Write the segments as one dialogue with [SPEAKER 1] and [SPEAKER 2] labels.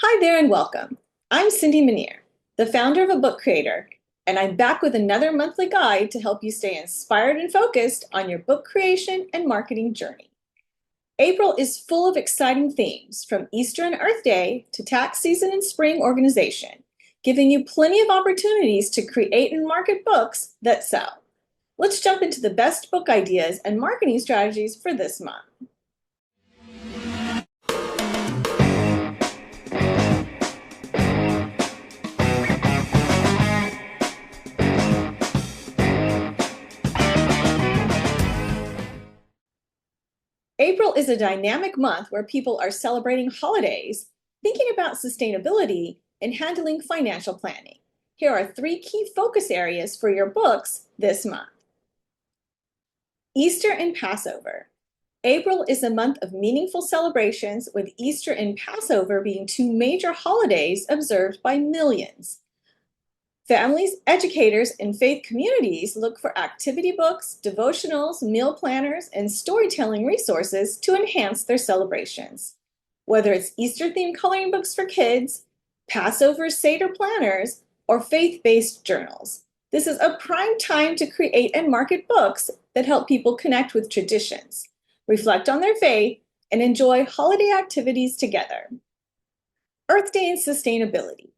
[SPEAKER 1] Hi there and welcome. I'm Cindy Manier, the founder of A Book Creator, and I'm back with another monthly guide to help you stay inspired and focused on your book creation and marketing journey. April is full of exciting themes, from Easter and Earth Day to tax season and spring organization, giving you plenty of opportunities to create and market books that sell. Let's jump into the best book ideas and marketing strategies for this month. April is a dynamic month where people are celebrating holidays, thinking about sustainability, and handling financial planning. Here are 3 key focus areas for your books this month. Easter and Passover. April is a month of meaningful celebrations, with Easter and Passover being 2 major holidays observed by millions. Families, educators, and faith communities look for activity books, devotionals, meal planners, and storytelling resources to enhance their celebrations. Whether it's Easter-themed coloring books for kids, Passover Seder planners, or faith-based journals, this is a prime time to create and market books that help people connect with traditions, reflect on their faith, and enjoy holiday activities together. Earth Day and Sustainability.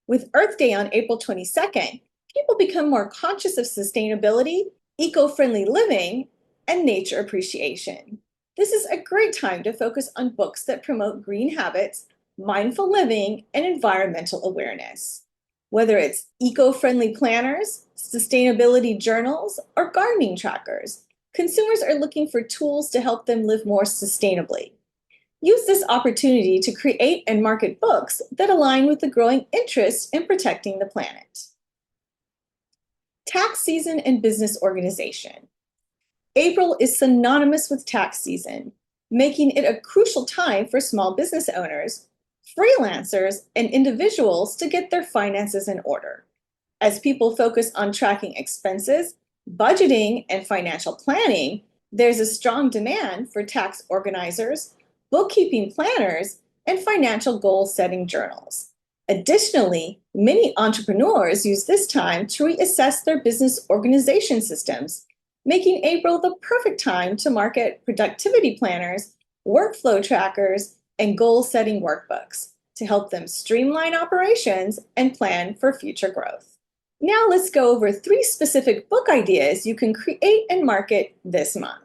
[SPEAKER 1] With Earth Day on April 22nd, people become more conscious of sustainability, eco-friendly living, and nature appreciation. This is a great time to focus on books that promote green habits, mindful living, and environmental awareness. Whether it's eco-friendly planners, sustainability journals, or gardening trackers, consumers are looking for tools to help them live more sustainably. Use this opportunity to create and market books that align with the growing interest in protecting the planet. Tax season and business organization. April is synonymous with tax season, making it a crucial time for small business owners, freelancers, and individuals to get their finances in order. As people focus on tracking expenses, budgeting, and financial planning, there's a strong demand for tax organizers, bookkeeping planners, and financial goal-setting journals. Additionally, many entrepreneurs use this time to reassess their business organization systems, making April the perfect time to market productivity planners, workflow trackers, and goal-setting workbooks to help them streamline operations and plan for future growth. Now let's go over 3 specific book ideas you can create and market this month.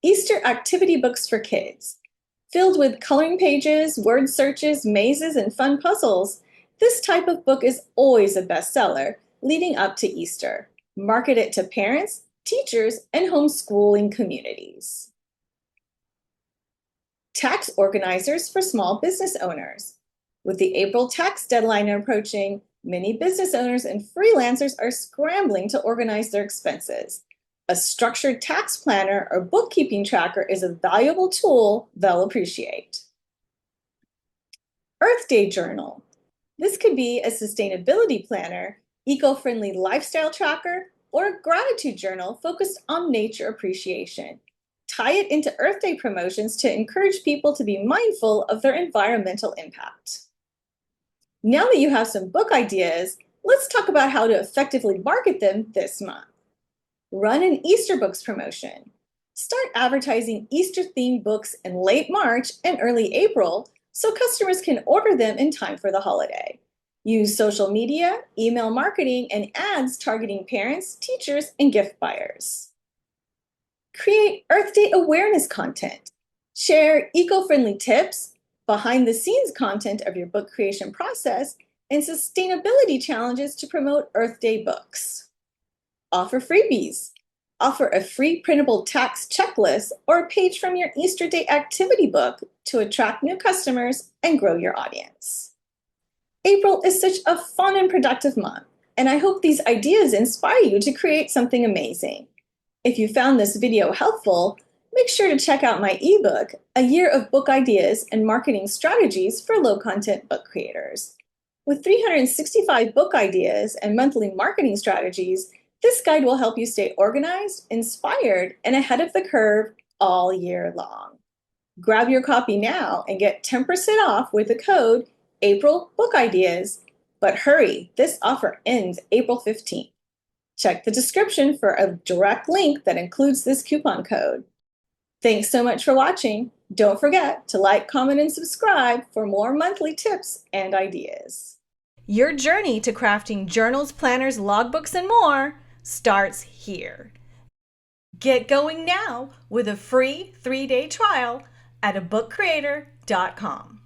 [SPEAKER 1] Easter activity books for kids. Filled with coloring pages, word searches, mazes, and fun puzzles, this type of book is always a bestseller leading up to Easter. Market it to parents, teachers, and homeschooling communities. Tax organizers for small business owners. With the April tax deadline approaching, many business owners and freelancers are scrambling to organize their expenses. A structured tax planner or bookkeeping tracker is a valuable tool they'll appreciate. Earth Day Journal. This could be a sustainability planner, eco-friendly lifestyle tracker, or a gratitude journal focused on nature appreciation. Tie it into Earth Day promotions to encourage people to be mindful of their environmental impact. Now that you have some book ideas, let's talk about how to effectively market them this month. Run an Easter books promotion. Start advertising Easter-themed books in late March and early April so customers can order them in time for the holiday. Use social media, email marketing, and ads targeting parents, teachers, and gift buyers. Create Earth Day awareness content. Share eco-friendly tips, behind-the-scenes content of your book creation process, and sustainability challenges to promote Earth Day books. Offer freebies. Offer a free printable tax checklist or a page from your Easter Day activity book to attract new customers and grow your audience. April is such a fun and productive month, and I hope these ideas inspire you to create something amazing. If you found this video helpful, make sure to check out my ebook, A Year of Book Ideas and Marketing Strategies for Low-Content Book Creators. With 365 book ideas and monthly marketing strategies, this guide will help you stay organized, inspired, and ahead of the curve all year long. Grab your copy now and get 10% off with the code April Book Ideas. But hurry, this offer ends April 15th. Check the description for a direct link that includes this coupon code. Thanks so much for watching. Don't forget to like, comment, and subscribe for more monthly tips and ideas. Your journey to crafting journals, planners, logbooks, and more starts here. Get going now with a free 3-day trial at ebookcreator.com.